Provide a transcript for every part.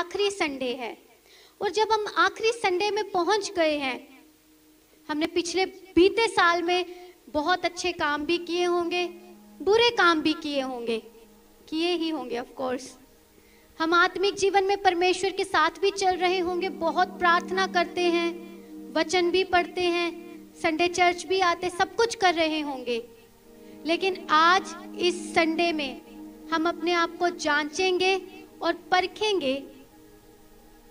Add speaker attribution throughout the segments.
Speaker 1: आखिरी संडे है। और जब हम आखिरी संडे में पहुंच गए हैं, हमने पिछले बीते साल में बहुत अच्छे काम भी किए होंगे, बुरे काम भी किए होंगे, किए ही होंगे ऑफ कोर्स। हम आत्मिक जीवन में परमेश्वर के साथ भी चल रहे होंगे, बहुत प्रार्थना करते हैं, वचन भी पढ़ते हैं, संडे चर्च भी आते, सब कुछ कर रहे होंगे। लेकिन आज इस संडे में हम अपने आप को जांचेंगे और परखेंगे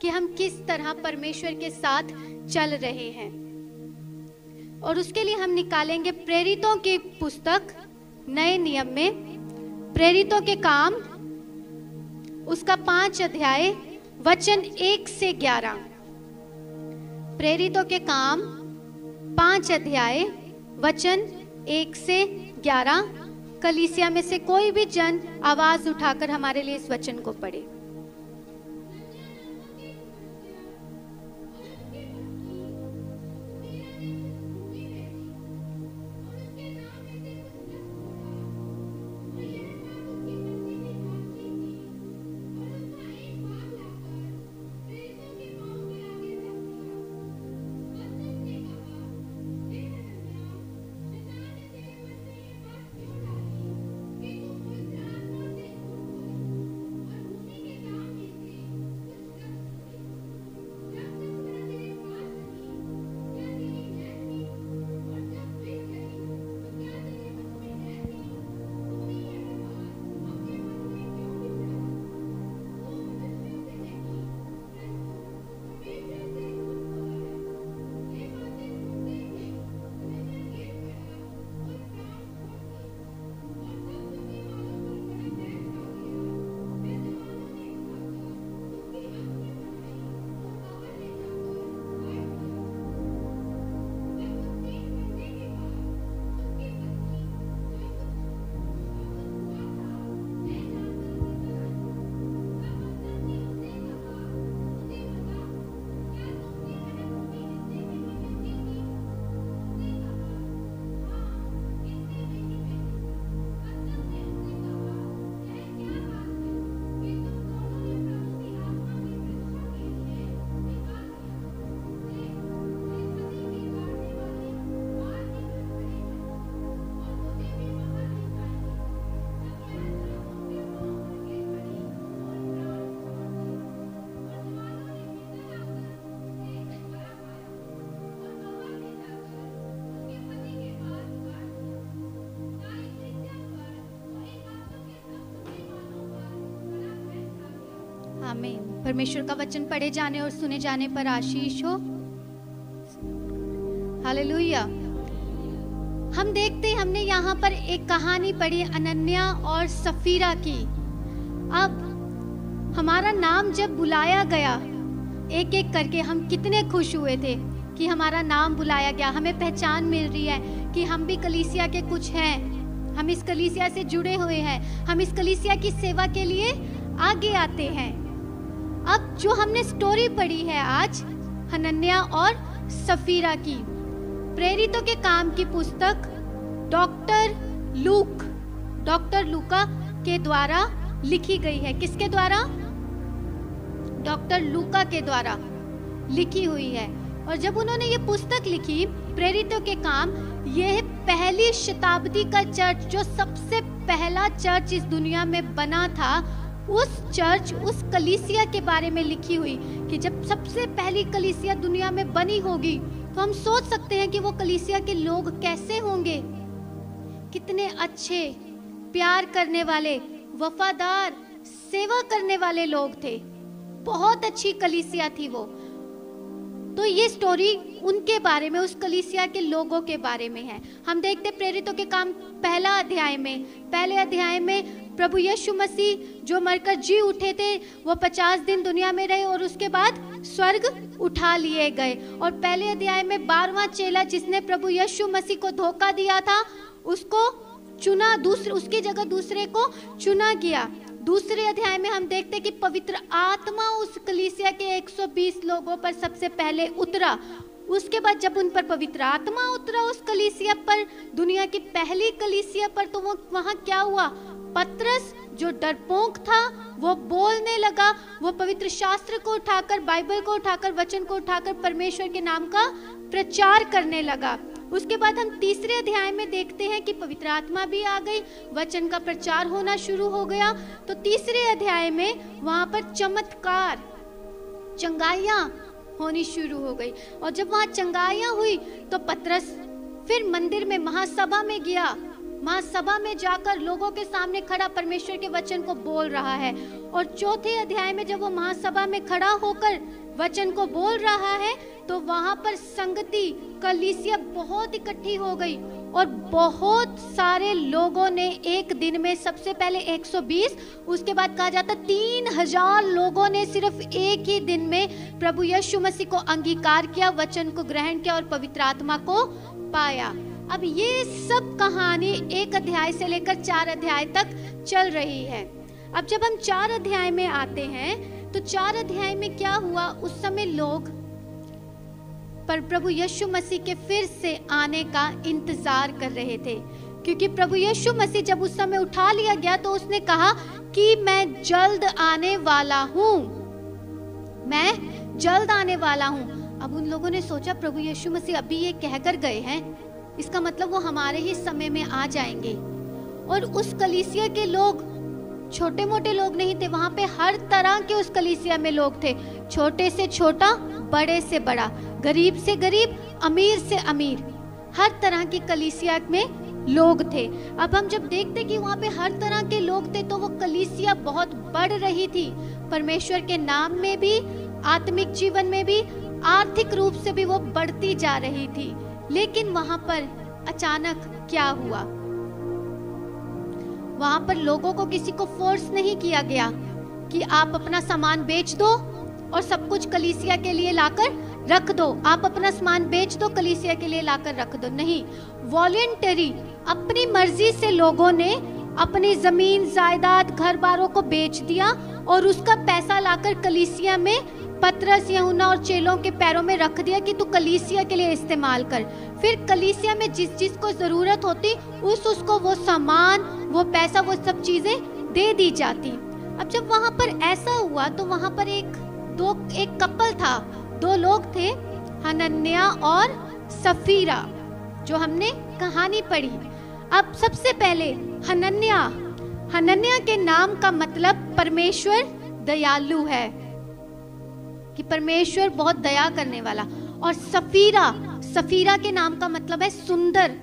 Speaker 1: कि हम किस तरह परमेश्वर के साथ चल रहे हैं। और उसके लिए हम निकालेंगे प्रेरितों की पुस्तक नए नियम में, प्रेरितों के काम उसका 5 अध्याय वचन 1 से 11। प्रेरितों के काम 5 अध्याय वचन 1 से 11। कलीसिया में से कोई भी जन आवाज उठाकर हमारे लिए इस वचन को पढ़े। आमीन। परमेश्वर का वचन पढ़े जाने और सुने जाने पर आशीष हो। हालेलुया। हम देखते हैं, हमने यहाँ पर एक कहानी पढ़ी अनन्या और सफीरा की। अब हमारा नाम जब बुलाया गया, एक एक करके हम कितने खुश हुए थे कि हमारा नाम बुलाया गया, हमें पहचान मिल रही है कि हम भी कलीसिया के कुछ हैं, हम इस कलीसिया से जुड़े हुए हैं, हम इस कलीसिया की सेवा के लिए आगे आते हैं। अब जो हमने स्टोरी पढ़ी है आज हनन्या और सफीरा की, प्रेरितों के काम की पुस्तक डॉक्टर लूका के द्वारा लिखी गई है। किसके द्वारा? डॉक्टर लूका के द्वारा लिखी हुई है। और जब उन्होंने ये पुस्तक लिखी प्रेरितों के काम, यह पहली शताब्दी का चर्च, जो सबसे पहला चर्च इस दुनिया में बना था, उस चर्च, उस कलीसिया के बारे में लिखी हुई कि जब सबसे पहली कलीसिया दुनिया में बनी होगी तो हम सोच सकते हैं कि वो कलीसिया के लोग कैसे होंगे। कितने अच्छे, प्यार करने वाले, वफादार, सेवा करने वाले लोग थे। बहुत अच्छी कलीसिया थी वो। तो ये स्टोरी उनके बारे में, उस कलीसिया के लोगों के बारे में है। हम देखते प्रेरितों के काम पहले अध्याय में प्रभु यीशु मसीह जो मरकर जी उठे थे, वो 50 दिन दुनिया में रहे और उसके बाद स्वर्ग उठा लिए गए। और पहले अध्याय में 12वां चेला जिसने प्रभु यीशु मसीह को धोखा दिया था, उसको चुना, उसकी जगह दूसरे को चुना गया। दूसरे अध्याय में हम देखते कि पवित्र आत्मा उस कलीसिया के 120 लोगों पर सबसे पहले उतरा। उसके बाद जब उन पर पवित्र आत्मा उतरा उस कलीसिया पर, दुनिया की पहली कलीसिया पर, तो वो वहां क्या हुआ? पतरस जो डरपोक था वो बोलने लगा, वो पवित्र शास्त्र को उठाकर, बाइबल को उठाकर, वचन को उठाकर परमेश्वर के नाम का प्रचार करने लगा। उसके बाद हम तीसरे अध्याय में देखते हैं कि पवित्र आत्मा भी आ गई, वचन का प्रचार होना शुरू हो गया। तो तीसरे अध्याय में वहां पर चमत्कार, चंगाइयां होनी शुरू हो गई। और जब वहां चंगाइयां हुई तो पतरस फिर मंदिर में महासभा में गया। महासभा में जाकर लोगों के सामने खड़ा परमेश्वर के वचन को बोल रहा है। और चौथे अध्याय में जब वो महासभा में खड़ा होकर वचन को बोल रहा है तो वहां पर संगति, कलीसिया बहुत इकट्ठी हो गई और बहुत सारे लोगों ने एक दिन में, सबसे पहले 120, उसके बाद कहा जाता 3000 लोगों ने सिर्फ एक ही दिन में प्रभु यीशु मसीह को अंगीकार किया, वचन को ग्रहण किया और पवित्र आत्मा को पाया। अब ये सब कहानी 1 अध्याय से लेकर 4 अध्याय तक चल रही है। अब जब हम 4 अध्याय में आते हैं तो 4 अध्याय में क्या हुआ, उस समय लोग पर प्रभु यीशु मसीह के फिर से आने का इंतजार कर रहे थे, क्योंकि प्रभु यीशु मसीह जब उस समय उठा लिया गया तो उसने कहा कि मैं जल्द आने वाला हूँ, मैं जल्द आने वाला हूँ। अब उन लोगों ने सोचा प्रभु यीशु मसीह अभी ये कहकर गए हैं, इसका मतलब वो हमारे ही समय में आ जाएंगे। और उस कलीसिया के लोग छोटे मोटे लोग नहीं थे, वहां पे हर तरह के उस कलीसिया में लोग थे, छोटे से छोटा, बड़े से बड़ा, गरीब से गरीब, अमीर से अमीर, हर तरह की कलीसिया में लोग थे। अब हम जब देखते कि वहां पे हर तरह के लोग थे तो वो कलीसिया बहुत बढ़ रही थी, परमेश्वर के नाम में भी, आत्मिक जीवन में भी, आर्थिक रूप से भी वो बढ़ती जा रही थी। लेकिन वहां पर अचानक क्या हुआ, वहां पर लोगों को किसी को फोर्स नहीं किया गया कि आप अपना सामान बेच दो और सब कुछ कलीसिया के लिए लाकर रख दो, आप अपना सामान बेच दो, कलीसिया के लिए लाकर रख दो। नहीं, वॉलेंटरी अपनी मर्जी से लोगों ने अपनी जमीन जायदाद घर बारों को बेच दिया और उसका पैसा लाकर कलीसिया में पतरस, यूहन्ना और चेलों के पैरों में रख दिया कि तू कलीसिया के लिए इस्तेमाल कर। फिर कलीसिया में जिस जिस को जरूरत होती उसको वो सामान, वो पैसा, वो सब चीजें दे दी जाती। अब जब वहां पर ऐसा हुआ तो वहां पर एक कपल था, 2 लोग थे, हनन्याह और सफीरा, जो हमने कहानी पढ़ी। अब सबसे पहले हनन्याह के नाम का मतलब परमेश्वर दयालु है, कि परमेश्वर बहुत दया करने वाला। और सफीरा के नाम का मतलब है सुंदर,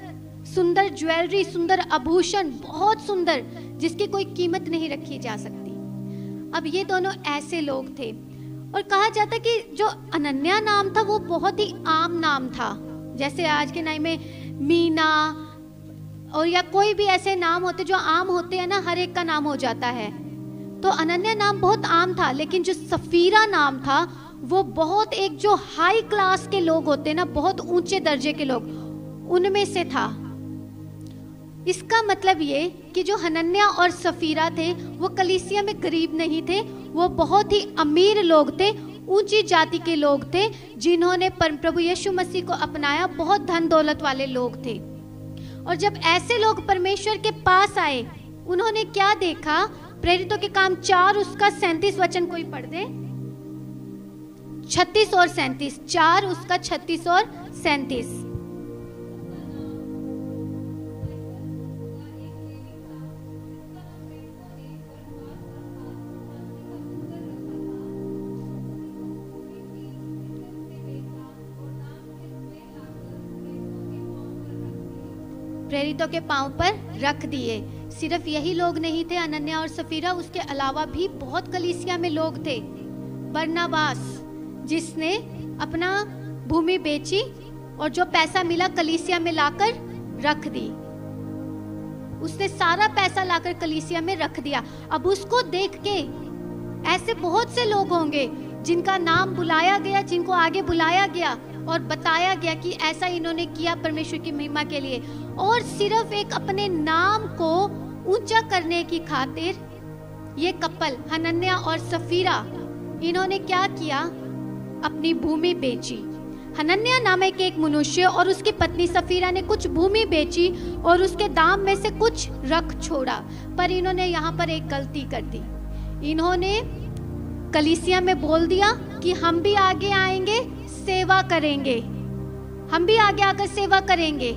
Speaker 1: सुंदर ज्वेलरी, सुंदर आभूषण, बहुत सुंदर, जिसकी कोई कीमत नहीं रखी जा सकती। अब ये दोनों ऐसे लोग थे। और कहा जाता कि जो अनन्या नाम था वो बहुत ही आम नाम था, जैसे आज के टाइम में मीना और या कोई भी ऐसे नाम होते जो आम होते हैं ना, हर एक का नाम हो जाता है। तो अनन्या नाम बहुत आम था, लेकिन जो सफीरा नाम था वो बहुत, एक जो हाई क्लास के लोग होते हैं ना, बहुत ऊंचे दर्जे के लोग, उनमें से था। इसका मतलब ये कि जो हनन्या और सफीरा थे वो कलीसिया में गरीब नहीं थे, वो बहुत ही अमीर लोग थे, ऊंची जाति के लोग थे, जिन्होंने प्रभु यीशु मसीह को अपनाया, बहुत धन दौलत वाले लोग थे। और जब ऐसे लोग परमेश्वर के पास आए, उन्होंने क्या देखा? प्रेरितों के काम 4 उसका 37 वचन कोई पढ़ दे। 36 और 37, 4 उसका 36 और 37। प्रेरितों के पांव पर रख दिए। सिर्फ यही लोग नहीं थे, अनन्या और सफीरा, उसके अलावा भी बहुत कलीसिया में लोग थे। बरनबास, जिसने अपना भूमि बेची और जो पैसा मिला कलीसिया में लाकर रख दी, उसने सारा पैसा लाकर कलीसिया में रख दिया। अब उसको देख के ऐसे बहुत से लोग होंगे जिनका नाम बुलाया गया, जिनको आगे बुलाया गया और बताया गया कि ऐसा इन्होंने किया परमेश्वर की महिमा के लिए। और सिर्फ एक अपने नाम को ऊंचा करने की खातिर ये कपल हनन्या और सफीरा, इन्होंने क्या किया? अपनी भूमि बेची। हनन्याह नामक एक मनुष्य और उसकी पत्नी सफीरा ने कुछ भूमि बेची और उसके दाम में से कुछ रख छोड़ा। पर इन्होंने यहाँ पर एक गलती कर दी। इन्होंने कलीसिया में बोल दिया कि हम भी आगे आएंगे, सेवा करेंगे, हम भी आगे आकर सेवा करेंगे।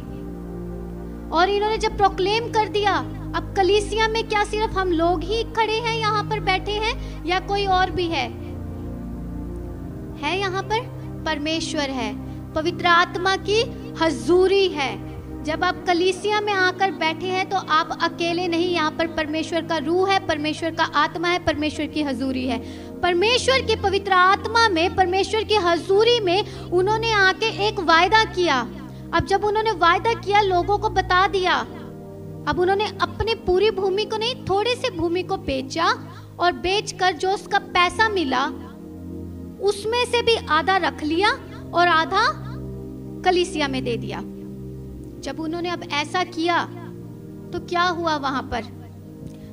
Speaker 1: और इन्होंने जब प्रोक्लेम कर दिया, अब कलीसिया में क्या सिर्फ हम लोग ही खड़े हैं, यहाँ पर बैठे हैं, या कोई और भी है यहाँ पर? परमेश्वर है, पवित्र आत्मा की हजूरी है। जब आप कलीसिया में आकर बैठे हैं तो आप अकेले नहीं, यहाँ पर परमेश्वर का रूह है, परमेश्वर का आत्मा है, परमेश्वर की हजूरी है। परमेश्वर की पवित्र आत्मा में, परमेश्वर की हजूरी में उन्होंने आके एक वायदा किया। अब जब उन्होंने वायदा किया, लोगों को बता दिया, अब उन्होंने अपनी पूरी भूमि को नहीं, थोड़े से भूमि को बेचा और बेचकर जो उसका पैसा मिला उसमें से भी आधा रख लिया और आधा कलीसिया में दे दिया। जब उन्होंने अब ऐसा किया तो क्या हुआ वहां पर?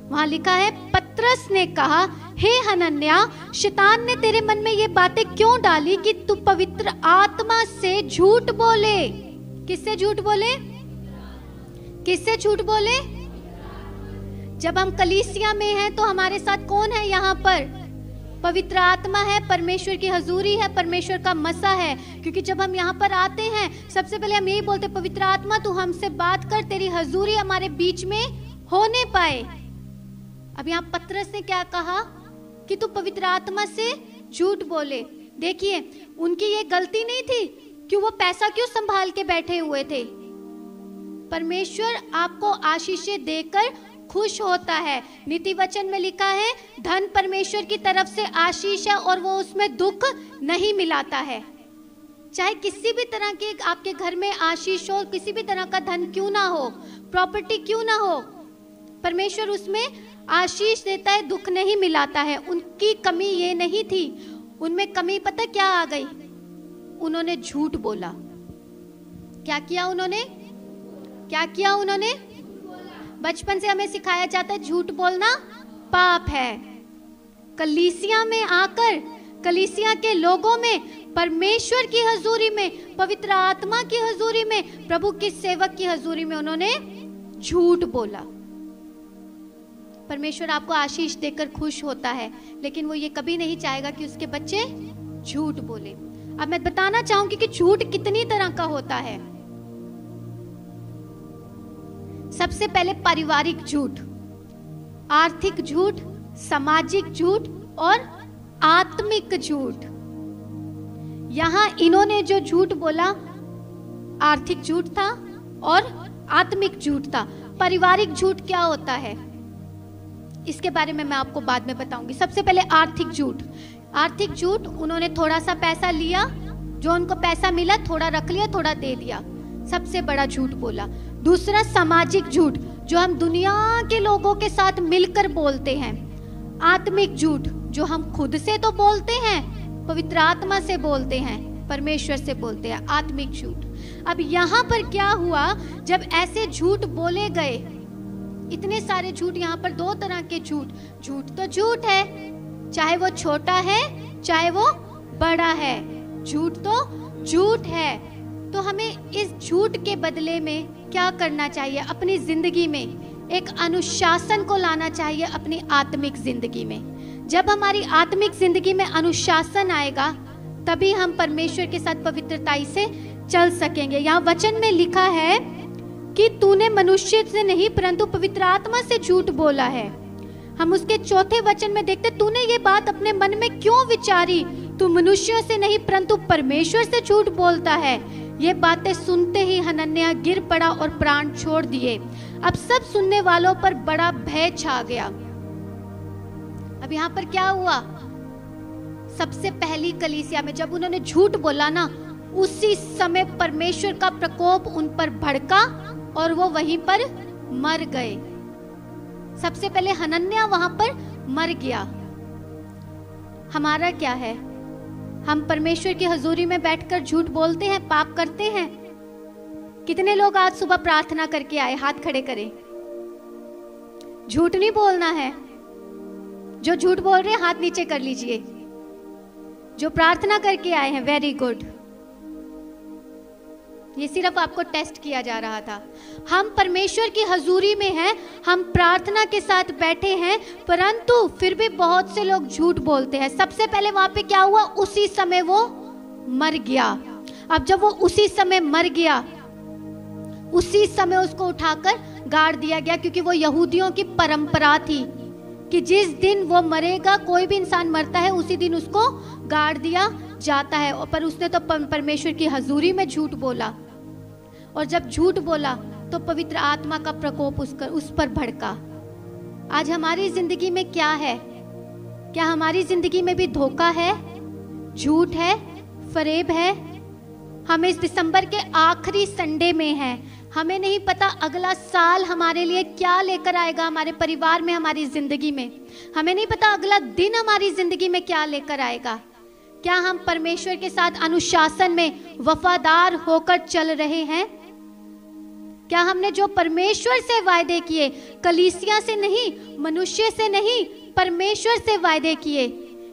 Speaker 1: वहां लिखा है, पतरस ने कहा, हे हनन्याह, शैतान ने तेरे मन में ये बातें क्यों डाली कि तू पवित्र आत्मा से झूठ बोले? किससे झूठ बोले? किससे झूठ बोले? जब हम कलीसिया में हैं तो हमारे साथ कौन है यहाँ पर? पवित्र आत्मा है, परमेश्वर की हजूरी है, परमेश्वर का मसा है। क्योंकि जब हम यहाँ पर आते हैं, सबसे पहले हम यही बोलते, पवित्र आत्मा तू हमसे बात कर, तेरी हजूरी हमारे बीच में होने पाए। अब यहाँ पतरस ने क्या कहा कि तू पवित्र आत्मा से झूठ बोले। देखिए, उनकी ये गलती नहीं थी कि वो पैसा क्यों संभाल के बैठे हुए थे। परमेश्वर आपको आशीषें देकर खुश होता है। नीति वचन में लिखा है, धन परमेश्वर की तरफ से आशीष है और वो उसमें दुख नहीं मिलाता है। चाहे किसी भी तरह के आपके घर में आशीष हो, किसी भी तरह का धन क्यों ना हो, प्रॉपर्टी क्यों ना हो, परमेश्वर उसमें आशीष देता है, दुख नहीं मिलाता है। उनकी कमी ये नहीं थी। उनमें कमी पता क्या आ गई? उन्होंने झूठ बोला। क्या किया उन्होंने? क्या किया उन्होंने? बचपन से हमें सिखाया जाता है झूठ बोलना पाप है। कलीसिया में आकर, कलीसिया के लोगों में, परमेश्वर की हजूरी में, पवित्र आत्मा की हजूरी में, प्रभु के सेवक की हजूरी में उन्होंने झूठ बोला। परमेश्वर आपको आशीष देकर खुश होता है, लेकिन वो ये कभी नहीं चाहेगा कि उसके बच्चे झूठ बोले। अब मैं बताना चाहूंगी कि झूठ कितनी तरह का होता है। सबसे पहले पारिवारिक झूठ, आर्थिक झूठ, सामाजिक झूठ और आत्मिक झूठ। यहां इन्होंने जो झूठ बोला, आर्थिक झूठ था और आत्मिक झूठ था। पारिवारिक झूठ क्या होता है, इसके बारे में मैं आपको बाद में बताऊंगी। सबसे पहले आर्थिक झूठ। आर्थिक झूठ, उन्होंने थोड़ा सा पैसा लिया, जो उनको पैसा मिला थोड़ा रख लिया, थोड़ा दे दिया, सबसे बड़ा झूठ बोला। दूसरा सामाजिक झूठ, जो हम दुनिया के लोगों के साथ मिलकर बोलते हैं। आत्मिक झूठ, जो हम खुद से तो बोलते हैं, पवित्र आत्मा से बोलते हैं, परमेश्वर से बोलते हैं, आत्मिक झूठ। अब यहाँ पर क्या हुआ, जब ऐसे झूठ बोले गए, इतने सारे झूठ, यहाँ पर दो तरह के झूठ। झूठ तो झूठ है, चाहे वो छोटा है चाहे वो बड़ा है, झूठ तो झूठ है। तो हमें इस झूठ के बदले में क्या करना चाहिए? अपनी जिंदगी में एक अनुशासन को लाना चाहिए, अपनी आत्मिक जिंदगी में। जब हमारी आत्मिक जिंदगी में अनुशासन आएगा, तभी हम परमेश्वर के साथ पवित्रताई से चल सकेंगे। यहाँ वचन में लिखा है कि तूने मनुष्य से नहीं परंतु पवित्र आत्मा से झूठ बोला है। हम उसके चौथे वचन में देखते, तूने ये बात अपने मन में क्यों विचारी? तू मनुष्यों से नहीं परंतु परमेश्वर से झूठ बोलता है। ये बातें सुनते ही हनन्याह गिर पड़ा और प्राण छोड़ दिए। अब सब सुनने वालों पर बड़ा भय छा गया। अब यहाँ पर क्या हुआ? सबसे पहली कलीसिया में जब उन्होंने झूठ बोला ना, उसी समय परमेश्वर का प्रकोप उन पर भड़का और वो वहीं पर मर गए। सबसे पहले हनन्याह वहां पर मर गया। हमारा क्या है? हम परमेश्वर की हजूरी में बैठकर झूठ बोलते हैं, पाप करते हैं। कितने लोग आज सुबह प्रार्थना करके आए? हाथ खड़े करें। झूठ नहीं बोलना है। जो झूठ बोल रहे हैं हाथ नीचे कर लीजिए। जो प्रार्थना करके आए हैं, वेरी गुड। ये सिर्फ आपको टेस्ट किया जा रहा था। हम परमेश्वर की हजूरी में हैं, हम प्रार्थना के साथ बैठे हैं, परंतु फिर भी बहुत से लोग झूठ बोलते हैं। सबसे पहले वहां पे क्या हुआ, उसी समय वो मर गया। अब जब वो उसी समय मर गया, उसी समय उसको उठाकर गाड़ दिया गया, क्योंकि वो यहूदियों की परंपरा थी कि जिस दिन वो मरेगा, कोई भी इंसान मरता है, उसी दिन उसको गाड़ दिया जाता है। पर उसने तो परमेश्वर की हजूरी में झूठ बोला, और जब झूठ बोला तो पवित्र आत्मा का प्रकोप उस पर भड़का। आज हमारी जिंदगी में क्या है? क्या हमारी जिंदगी में भी धोखा है, झूठ है, फरेब है? हम इस दिसंबर के आखिरी संडे में हैं। हमें नहीं पता अगला साल हमारे लिए क्या लेकर आएगा, हमारे परिवार में, हमारी जिंदगी में। हमें नहीं पता अगला दिन हमारी जिंदगी में क्या लेकर आएगा। क्या हम परमेश्वर के साथ अनुशासन में वफादार होकर चल रहे हैं? क्या हमने जो परमेश्वर से वायदे किए, कलीसिया से नहीं, मनुष्य से नहीं, परमेश्वर से वायदे किए,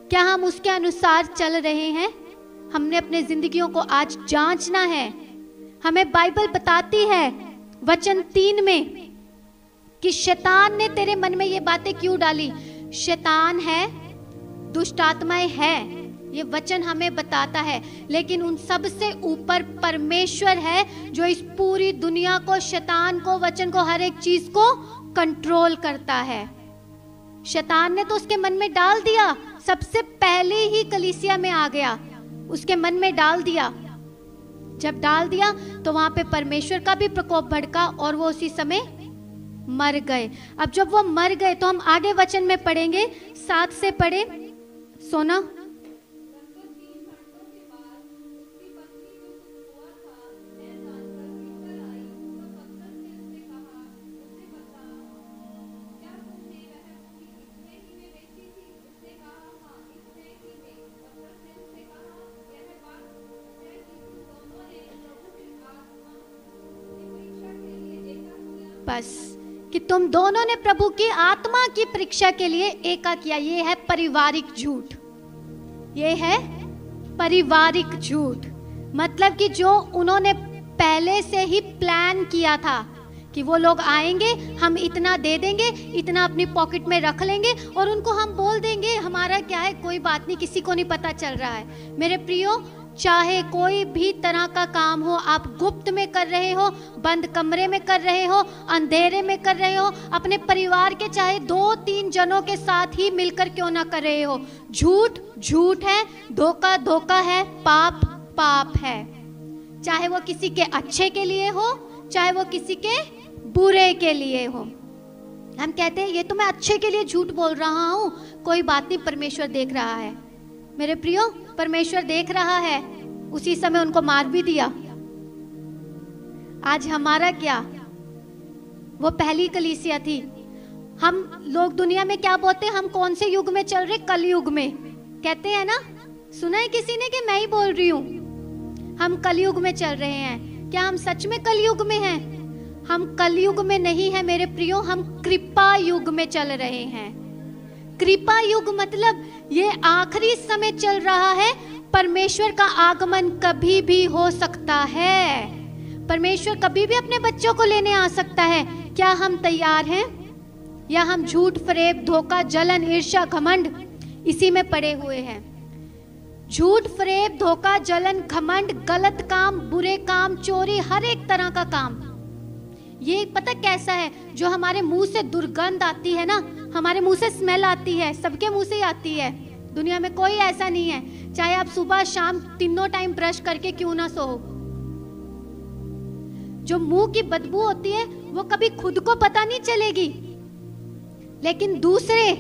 Speaker 1: क्या हम उसके अनुसार चल रहे हैं? हमने अपने जिंदगियों को आज जांचना है। हमें बाइबल बताती है वचन 3 में कि शैतान ने तेरे मन में ये बातें क्यों डाली। शैतान है, दुष्ट आत्माएं है, ये वचन हमें बताता है, लेकिन उन सब से ऊपर परमेश्वर है जो इस पूरी दुनिया को, शैतान को, वचन को, हर एक चीज को कंट्रोल करता है। शैतान ने तो उसके मन में डाल दिया, सबसे पहले ही कलीसिया में आ गया, उसके मन में डाल दिया। जब डाल दिया तो वहां पे परमेश्वर का भी प्रकोप भड़का और वो उसी समय मर गए। अब जब वो मर गए तो हम आगे वचन में पढ़ेंगे, 7 से पढ़े सोना। बस कि तुम दोनों ने प्रभु की आत्मा की परीक्षा के लिए एका किया। ये है पारिवारिक झूठ, ये है पारिवारिक झूठ। मतलब कि जो उन्होंने पहले से ही प्लान किया था कि वो लोग आएंगे, हम इतना दे देंगे, इतना अपनी पॉकेट में रख लेंगे और उनको हम बोल देंगे हमारा क्या है, कोई बात नहीं, किसी को नहीं पता चल रहा है। मेरे प्रियो, चाहे कोई भी तरह का काम हो, आप गुप्त में कर रहे हो, बंद कमरे में कर रहे हो, अंधेरे में कर रहे हो, अपने परिवार के चाहे 2-3 जनों के साथ ही मिलकर क्यों ना कर रहे हो, झूठ झूठ है, धोखा धोखा है, पाप पाप है। चाहे वो किसी के अच्छे के लिए हो, चाहे वो किसी के बुरे के लिए हो। हम कहते हैं ये तो मैं अच्छे के लिए झूठ बोल रहा हूं, कोई बात नहीं, परमेश्वर देख रहा है। मेरे प्रियो, परमेश्वर देख रहा है, उसी समय उनको मार भी दिया। आज हमारा क्या? वो पहली कलीसिया थी। हम लोग दुनिया में क्या बोलते हैं, हम कौन से युग में चल रहे? कलयुग में कहते हैं ना, सुना है किसी ने कि मैं ही बोल रही हूं? हम कलयुग में चल रहे हैं। क्या हम सच में कलयुग में हैं? हम कलयुग में नहीं है मेरे प्रियो, हम कृपा युग में चल रहे हैं। कृपा युग मतलब ये आखिरी समय चल रहा है। परमेश्वर का आगमन कभी भी हो सकता है। परमेश्वर कभी भी अपने बच्चों को लेने आ सकता है। क्या हम तैयार हैं? या हम झूठ, फरेब, धोखा, जलन, ईर्ष्या, घमंड इसी में पड़े हुए हैं? झूठ, फरेब, धोखा, जलन, घमंड, गलत काम, बुरे काम, चोरी, हर एक तरह का काम। ये पता कैसा है? जो हमारे मुंह से दुर्गंध आती है ना, हमारे मुंह से स्मेल आती है, सबके मुंह से आती है। दुनिया में कोई ऐसा नहीं है, चाहे आप सुबह शाम तीनों टाइम ब्रश करके क्यों ना सो। जो मुंह की बदबू होती है वो कभी खुद को पता नहीं चलेगी, लेकिन दूसरे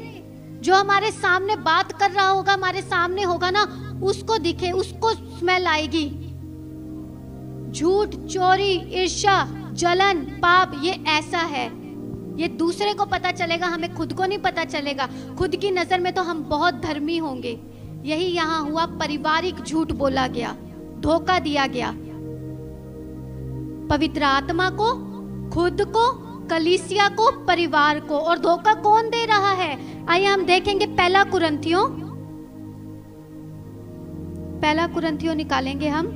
Speaker 1: जो हमारे सामने बात कर रहा होगा, हमारे सामने होगा ना, उसको दिखे, उसको स्मेल आएगी। झूठ, चोरी, ईर्ष्या, जलन, पाप, ये ऐसा है, ये दूसरे को पता चलेगा, हमें खुद को नहीं पता चलेगा। खुद की नजर में तो हम बहुत धर्मी होंगे। यही यहाँ हुआ, पारिवारिक झूठ बोला गया, धोखा दिया गया पवित्र आत्मा को, खुद को, कलीसिया को, परिवार को। और धोखा कौन दे रहा है? आइए हम देखेंगे पहला कुरिन्थियों निकालेंगे हम।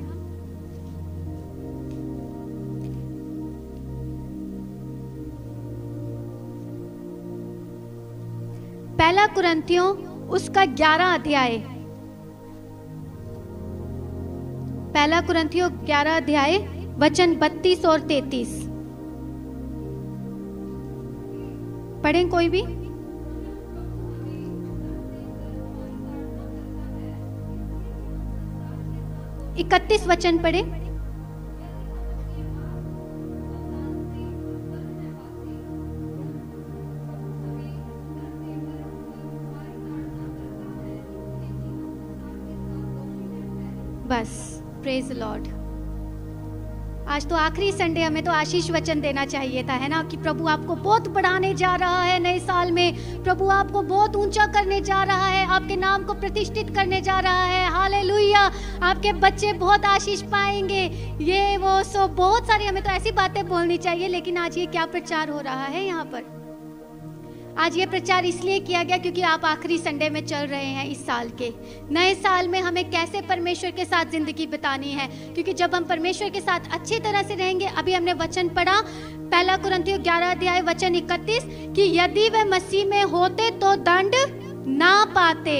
Speaker 1: पहला कुरिन्थियों उसका 11 अध्याय, पहला कुरिन्थियों 11 अध्याय वचन 32 और 33 पढ़ें कोई भी। इकतीस वचन पढ़े। बस, प्रेज लॉर्ड। आज तो आखिरी संडे, हमें तो आशीष वचन देना चाहिए था, है ना, कि प्रभु आपको बहुत बढ़ाने जा रहा है नए साल में, प्रभु आपको बहुत ऊंचा करने जा रहा है, आपके नाम को प्रतिष्ठित करने जा रहा है। हालेलुया, आपके बच्चे बहुत आशीष पाएंगे, ये वो सो बहुत सारी हमें तो ऐसी बातें बोलनी चाहिए। लेकिन आज ये क्या प्रचार हो रहा है यहाँ पर? आज ये प्रचार इसलिए किया गया क्योंकि आप आखिरी संडे में चल रहे हैं इस साल के। नए साल में हमें कैसे परमेश्वर के साथ जिंदगी बितानी है, क्योंकि जब हम परमेश्वर के साथ अच्छी तरह से रहेंगे, अभी हमने वचन पढ़ा पहला कुरिन्थियों 11 अध्याय वचन 31 कि यदि वे मसीह में होते तो दंड ना पाते।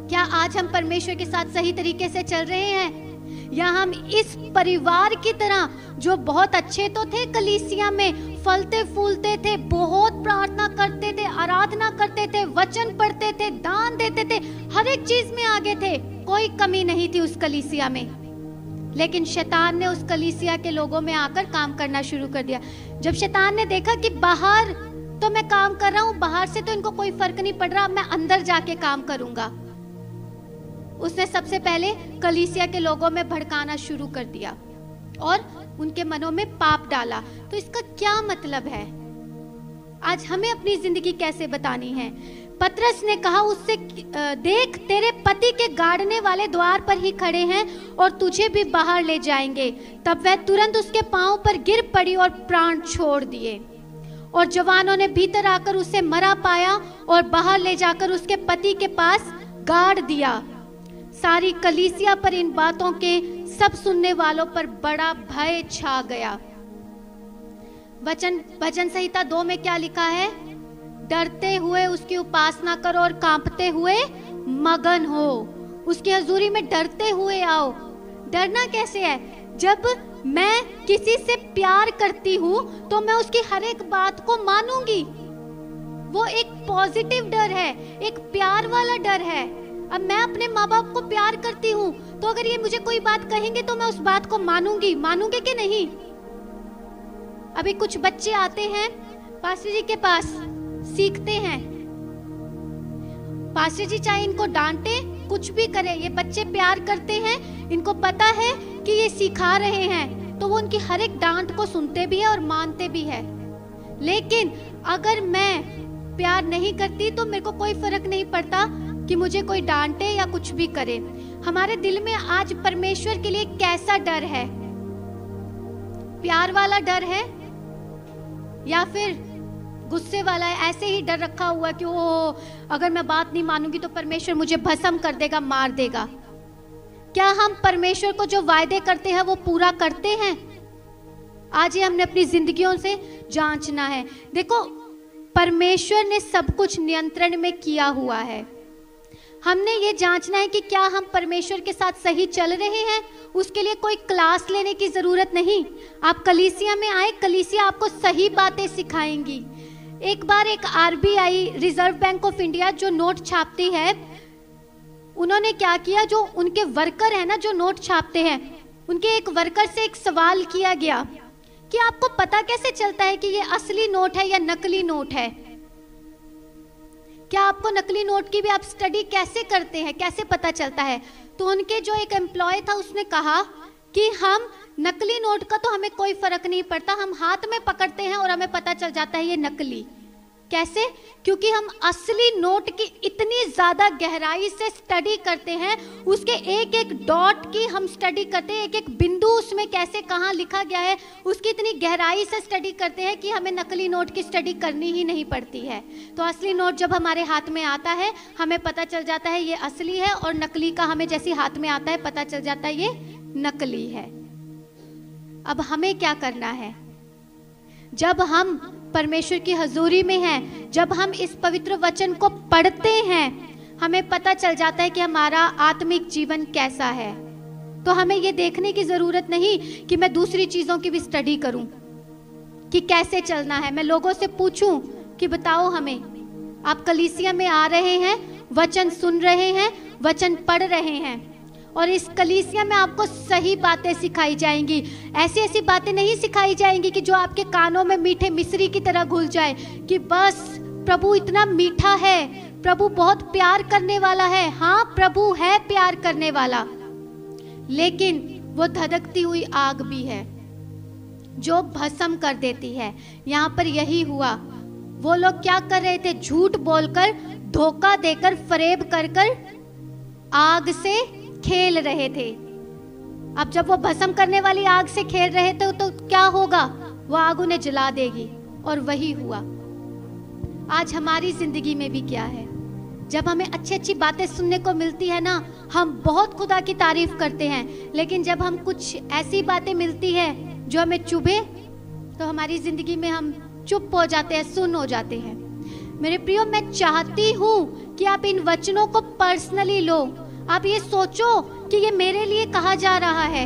Speaker 1: क्या आज हम परमेश्वर के साथ सही तरीके से चल रहे हैं, या हम इस परिवार की तरह जो बहुत अच्छे तो थे, कलीसिया में फलते फूलते थे, बहुत प्रार्थना करते थे, आराधना करते थे, वचन पढ़ते थे, दान देते थे, हर एक चीज में आगे थे, कोई कमी नहीं थी उस कलीसिया में। लेकिन शैतान ने उस कलीसिया के लोगों में आकर काम करना शुरू कर दिया। जब शैतान ने देखा कि बाहर तो मैं काम कर रहा हूँ, बाहर से तो इनको कोई फर्क नहीं पड़ रहा, मैं अंदर जाके काम करूंगा, उसने सबसे पहले कलीसिया के लोगों में भड़काना शुरू कर दिया और उनके मनों में पाप डाला। तो इसका क्या मतलब है? आज हमें अपनी जिंदगी कैसे बतानी है? पतरस ने कहा उससे, देख तेरे पति के गाड़ने वाले द्वार पर ही खड़े हैं और तुझे भी बाहर ले जाएंगे। तब वह तुरंत उसके पांव पर गिर पड़ी और प्राण छोड़ दिए। और जवानों ने भीतर आकर उसे मरा पाया और बाहर ले जाकर उसके पति के पास गाड़ दिया। सारी कलीसिया पर इन बातों के सब सुनने वालों पर बड़ा भय छा गया। भजन संहिता 2 में क्या लिखा है? डरते हुए उसकी उपासना करो और कांपते हुए मगन हो। उसकी हजूरी में डरते हुए आओ। डरना कैसे है? जब मैं किसी से प्यार करती हूँ तो मैं उसकी हर एक बात को मानूंगी। वो एक पॉजिटिव डर है, एक प्यार वाला डर है। अब मैं अपने माँ बाप को प्यार करती हूँ तो अगर ये मुझे कोई बात कहेंगे तो मैं उस बात को मानूंगी कि नहीं? अभी कुछ बच्चे आते हैं पास्टर जी के पास, सीखते हैं। पास्टर जी चाहे इनको डांटे, कुछ भी करे, ये बच्चे प्यार करते हैं, इनको पता है कि ये सिखा रहे हैं, तो वो उनकी हर एक डांट को सुनते भी है और मानते भी है। लेकिन अगर मैं प्यार नहीं करती तो मेरे को कोई फर्क नहीं पड़ता कि मुझे कोई डांटे या कुछ भी करे। हमारे दिल में आज परमेश्वर के लिए कैसा डर है? प्यार वाला डर है या फिर गुस्से वाला है? ऐसे ही डर रखा हुआ कि ओ अगर मैं बात नहीं मानूंगी तो परमेश्वर मुझे भस्म कर देगा, मार देगा। क्या हम परमेश्वर को जो वायदे करते हैं वो पूरा करते हैं? आज ये हमने अपनी जिंदगियों से जांचना है। देखो, परमेश्वर ने सब कुछ नियंत्रण में किया हुआ है। हमने ये जांचना है कि क्या हम परमेश्वर के साथ सही चल रहे हैं। उसके लिए कोई क्लास लेने की जरूरत नहीं। आप कलीसिया में आए, कलीसिया आपको सही बातें सिखाएंगी। एक बार एक RBI, reserve bank of India, जो नोट छापती है, उन्होंने क्या किया, जो उनके वर्कर है ना, जो नोट छापते हैं, उनके एक वर्कर से एक सवाल किया गया कि आपको पता कैसे चलता है कि ये असली नोट है या नकली नोट है? क्या आपको नकली नोट की भी आप स्टडी कैसे करते हैं, कैसे पता चलता है? तो उनके जो एक एम्प्लॉय था उसने कहा कि हम नकली नोट का तो हमें कोई फर्क नहीं पड़ता, हम हाथ में पकड़ते हैं और हमें पता चल जाता है ये नकली। कैसे? क्योंकि हम असली नोट की इतनी ज्यादा गहराई से स्टडी करते हैं, उसके एक एक डॉट की हम स्टडी करते हैं, एक एक बिंदु उसमें कैसे कहाँ लिखा गया है उसकी इतनी गहराई से स्टडी करते हैं कि हमें नकली नोट की स्टडी करनी ही नहीं पड़ती है। तो असली नोट जब हमारे हाथ में आता है हमें पता चल जाता है ये असली है, और नकली का हमें जैसे हाथ में आता है पता चल जाता है ये नकली है। अब हमें क्या करना है? जब हम परमेश्वर की हजूरी में हैं, जब हम इस पवित्र वचन को पढ़ते हैं, हमें पता चल जाता है कि हमारा आत्मिक जीवन कैसा है। तो हमें ये देखने की जरूरत नहीं कि मैं दूसरी चीजों की भी स्टडी करूं कि कैसे चलना है। मैं लोगों से पूछूं कि बताओ हमें, आप कलीसिया में आ रहे हैं, वचन सुन रहे हैं, वचन पढ़ रहे हैं, और इस कलीसिया में आपको सही बातें सिखाई जाएंगी। ऐसी ऐसी बातें नहीं सिखाई जाएंगी कि जो आपके कानों में मीठे मिश्री की तरह घुल जाए कि बस प्रभु इतना मीठा है, प्रभु बहुत प्यार करने वाला है। हाँ, प्रभु है प्यार करने वाला, लेकिन वो धधकती हुई आग भी है जो भस्म कर देती है। यहाँ पर यही हुआ। वो लोग क्या कर रहे थे? झूठ बोलकर, धोखा देकर, फरेब कर कर आग से खेल रहे थे। अब जब वो भस्म करने वाली आग से खेल रहे थे तो क्या होगा? वो आग उन्हें जला देगी, और वही हुआ। आज हमारी जिंदगी में भी क्या है? जब हमें अच्छी अच्छी बातें सुनने को मिलती है ना, हम बहुत खुदा की तारीफ करते हैं, लेकिन जब हम कुछ ऐसी बातें मिलती है जो हमें चुभे, तो हमारी जिंदगी में हम चुप हो जाते हैं, सुन हो जाते हैं। मेरे प्रियो, मैं चाहती हूँ कि आप इन वचनों को पर्सनली लो। आप ये सोचो कि ये मेरे लिए कहा जा रहा है,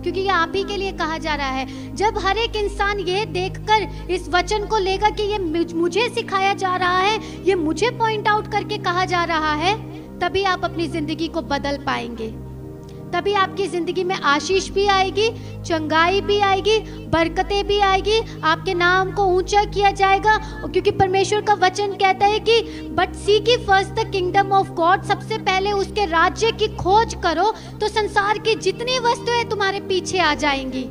Speaker 1: क्योंकि ये आप ही के लिए कहा जा रहा है। जब हर एक इंसान ये देखकर इस वचन को लेगा कि ये मुझे सिखाया जा रहा है, ये मुझे पॉइंट आउट करके कहा जा रहा है, तभी आप अपनी जिंदगी को बदल पाएंगे। तभी आपकी जिंदगी में आशीष भी आएगी, चंगाई भी आएगी, बरकतें भी आएगी, आपके नाम को ऊंचा किया जाएगा। क्योंकि परमेश्वर का वचन कहता है कि but seek ye first the kingdom of God, सबसे पहले उसके राज्य की खोज करो तो संसार की जितनी वस्तुएं तुम्हारे पीछे आ जाएंगी।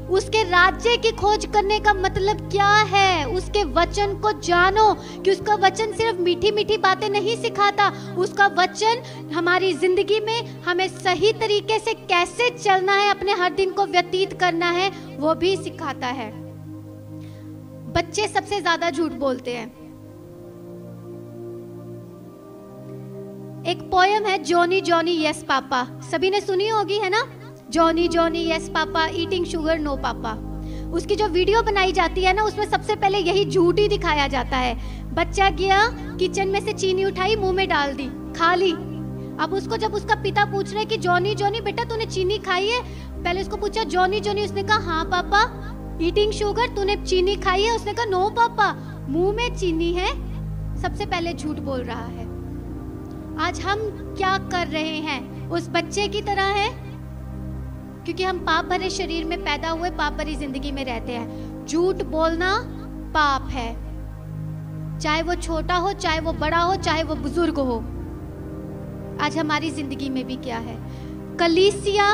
Speaker 1: उसके राज्य की खोज करने का मतलब क्या है? उसके वचन को जानो कि उसका वचन सिर्फ मीठी मीठी बातें नहीं सिखाता, उसका वचन हमारी जिंदगी में हमें सही तरीके से कैसे चलना है, अपने हर दिन को व्यतीत करना है, वो भी सिखाता है। बच्चे सबसे ज्यादा झूठ बोलते हैं। एक पोयम है, जॉनी जॉनी यस पापा, सभी ने सुनी होगी, है ना? Johnny Johnny yes papa, eating sugar no papa. उसकी जो वीडियो बनाई जाती है ना, उसमें सबसे पहले यही झूठ ही दिखाया जाता है। बच्चा गया किचन में से चीनी उठाई, मुंह में डाल दी, खा ली। अब उसको जब उसका पिता पूछ रहे कि जॉनी जॉनी बेटा तूने चीनी खाई है, पहले उसको पूछा जॉनी जॉनी, उसने कहा हाँ पापा। ईटिंग शुगर, तूने चीनी खाई है? उसने कहा नो पापा, मुंह में चीनी है। सबसे पहले झूठ बोल रहा है। आज हम क्या कर रहे हैं? उस बच्चे की तरह है, क्योंकि हम पाप भरे शरीर में पैदा हुए, पाप भरी जिंदगी में रहते हैं। झूठ बोलना पाप है, चाहे वो छोटा हो, चाहे वो बड़ा हो, चाहे वो बुजुर्ग हो। आज हमारी जिंदगी में भी क्या है? कलीसिया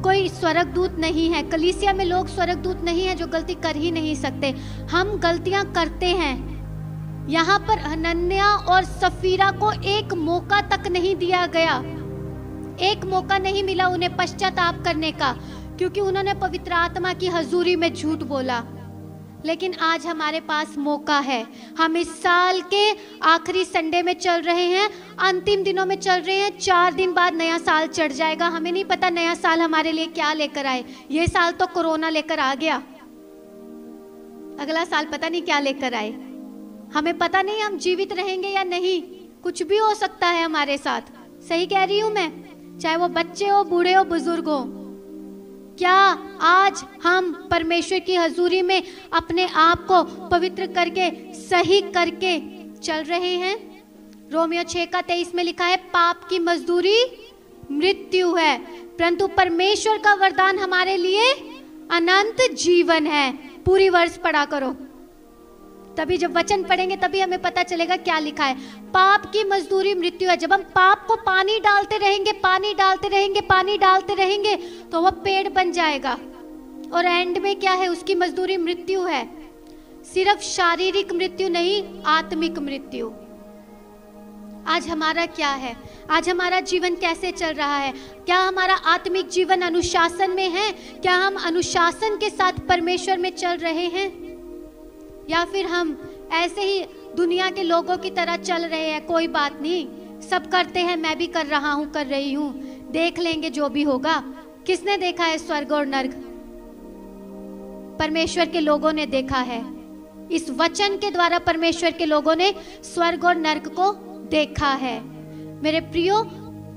Speaker 1: कोई स्वर्गदूत नहीं है। कलीसिया में लोग स्वर्गदूत नहीं है जो गलती कर ही नहीं सकते। हम गलतियां करते हैं। यहाँ पर हनन्या और सफीरा को एक मौका तक नहीं दिया गया, एक मौका नहीं मिला उन्हें पश्चाताप करने का, क्योंकि उन्होंने पवित्र आत्मा की हजूरी में झूठ बोला। लेकिन आज हमारे पास मौका है। हम इस साल के आखिरी संडे में चल रहे हैं, अंतिम दिनों में चल रहे हैं। 4 दिन बाद नया साल चढ़ जाएगा। हमें नहीं पता नया साल हमारे लिए क्या लेकर आए। ये साल तो कोरोना लेकर आ गया, अगला साल पता नहीं क्या लेकर आए। हमें पता नहीं हम जीवित रहेंगे या नहीं, कुछ भी हो सकता है हमारे साथ। सही कह रही हूं मैं? चाहे वो बच्चे हो, बूढ़े हो, बुजुर्ग हो। क्या आज हम परमेश्वर की हजूरी में अपने आप को पवित्र करके, सही करके चल रहे हैं? रोमियो 6:23 में लिखा है, पाप की मजदूरी मृत्यु है, परंतु परमेश्वर का वरदान हमारे लिए अनंत जीवन है। पूरी वर्ष पढ़ा करो, तभी जब वचन पढ़ेंगे तभी हमें पता चलेगा क्या लिखा है। पाप की मजदूरी मृत्यु है। जब हम पाप को पानी डालते रहेंगे, पानी डालते रहेंगे, पानी डालते रहेंगे, तो वह पेड़ बन जाएगा, और एंड में क्या है? उसकी मजदूरी मृत्यु है। सिर्फ शारीरिक मृत्यु नहीं, आत्मिक मृत्यु। आज हमारा क्या है? आज हमारा जीवन कैसे चल रहा है? क्या हमारा आत्मिक जीवन अनुशासन में है? क्या हम अनुशासन के साथ परमेश्वर में चल रहे हैं, या फिर हम ऐसे ही दुनिया के लोगों की तरह चल रहे हैं? कोई बात नहीं, सब करते हैं, मैं भी कर रहा हूं, कर रही हूं, देख लेंगे जो भी होगा। किसने देखा है स्वर्ग और नर्क? परमेश्वर के लोगों ने देखा है। इस वचन के द्वारा परमेश्वर के लोगों ने स्वर्ग और नरक को देखा है। मेरे प्रियो,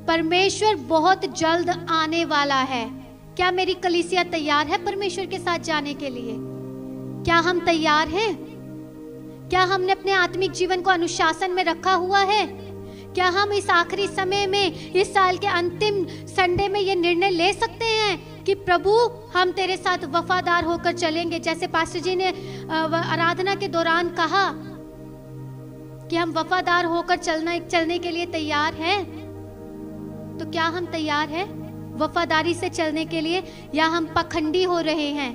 Speaker 1: परमेश्वर बहुत जल्द आने वाला है। क्या मेरी कलीसिया तैयार है परमेश्वर के साथ जाने के लिए? क्या हम तैयार हैं? क्या हमने अपने आत्मिक जीवन को अनुशासन में रखा हुआ है? क्या हम इस आखिरी समय में, इस साल के अंतिम संडे में ये निर्णय ले सकते हैं कि प्रभु हम तेरे साथ वफादार होकर चलेंगे, जैसे पास्टर जी ने आराधना के दौरान कहा कि हम वफादार होकर चलने के लिए तैयार हैं? तो क्या हम तैयार हैं वफादारी से चलने के लिए, या हम पखंडी हो रहे हैं?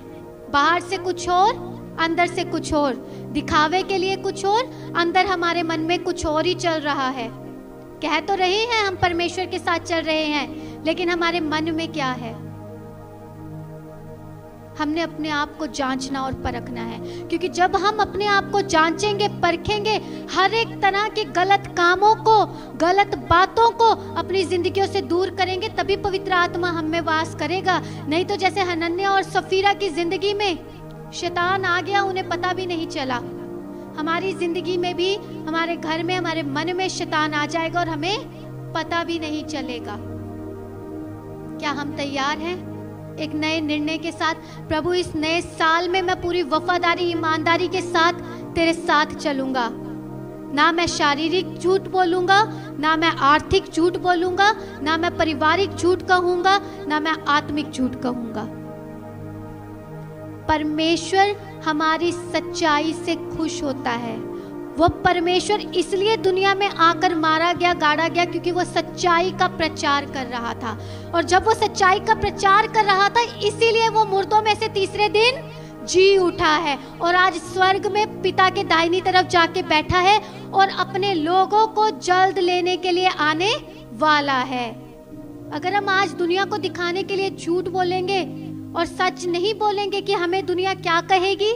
Speaker 1: बाहर से कुछ और, अंदर से कुछ और, दिखावे के लिए कुछ और, अंदर हमारे मन में कुछ और ही चल रहा है। कह तो रहे हैं हम परमेश्वर के साथ चल रहे हैं, लेकिन हमारे मन में क्या है? हमने अपने आप को जांचना और परखना है, क्योंकि जब हम अपने आप को जांचेंगे, परखेंगे, हर एक तरह के गलत कामों को, गलत बातों को अपनी जिंदगियों से दूर करेंगे, तभी पवित्र आत्मा हम में वास करेगा। नहीं तो जैसे हनन्याह और सफीरा की जिंदगी में शैतान आ गया, उन्हें पता भी नहीं चला। हमारी जिंदगी में भी, हमारे घर में, हमारे मन में शैतान आ जाएगा और हमें पता भी नहीं चलेगा। क्या हम तैयार हैं एक नए निर्णय के साथ? प्रभु, इस नए साल में मैं पूरी वफादारी, ईमानदारी के साथ तेरे साथ चलूंगा। ना मैं शारीरिक झूठ बोलूंगा, ना मैं आर्थिक झूठ बोलूंगा, ना मैं पारिवारिक झूठ कहूंगा, ना मैं आत्मिक झूठ कहूंगा। परमेश्वर हमारी सच्चाई से खुश होता है। वो परमेश्वर इसलिए दुनिया में आकर मारा गया, गाड़ा गया, क्योंकि वो सच्चाई का प्रचार कर रहा था। और जब वो सच्चाई का प्रचार कर रहा था, इसीलिए वो मुर्दों में से तीसरे दिन जी उठा है और आज स्वर्ग में पिता के दाहिनी तरफ जाके बैठा है और अपने लोगों को जल्द लेने के लिए आने वाला है। अगर हम आज दुनिया को दिखाने के लिए झूठ बोलेंगे और सच नहीं बोलेंगे कि हमें दुनिया क्या कहेगी,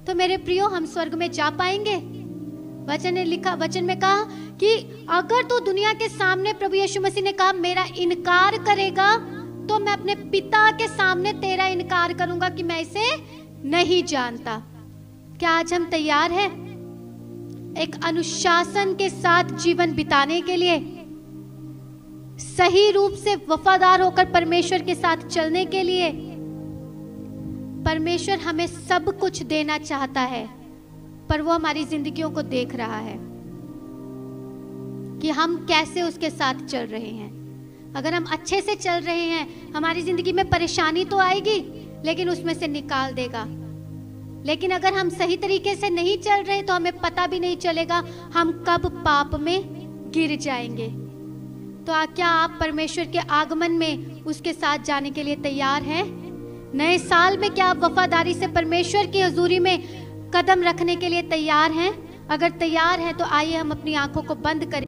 Speaker 1: तो मेरे प्रियो, हम स्वर्ग में जा पाएंगे? वचन में कहा कि अगर तू दुनिया के सामने, प्रभु यीशु मसीह ने कहा, मेरा इनकार करेगा, तो मैं अपने पिता के सामने तेरा इनकार करूंगा कि मैं इसे नहीं जानता। क्या आज हम तैयार हैं एक अनुशासन के साथ जीवन बिताने के लिए, सही रूप से वफादार होकर परमेश्वर के साथ चलने के लिए? परमेश्वर हमें सब कुछ देना चाहता है, पर वो हमारी जिंदगियों को देख रहा है कि हम कैसे उसके साथ चल रहे हैं। अगर हम अच्छे से चल रहे हैं, हमारी जिंदगी में परेशानी तो आएगी, लेकिन उसमें से निकाल देगा। लेकिन अगर हम सही तरीके से नहीं चल रहे, तो हमें पता भी नहीं चलेगा हम कब पाप में गिर जाएंगे। तो क्या आप परमेश्वर के आगमन में उसके साथ जाने के लिए तैयार हैं? नए साल में क्या आप वफादारी से परमेश्वर की हुजूरी में कदम रखने के लिए तैयार हैं? अगर तैयार हैं तो आइए हम अपनी आंखों को बंद करें।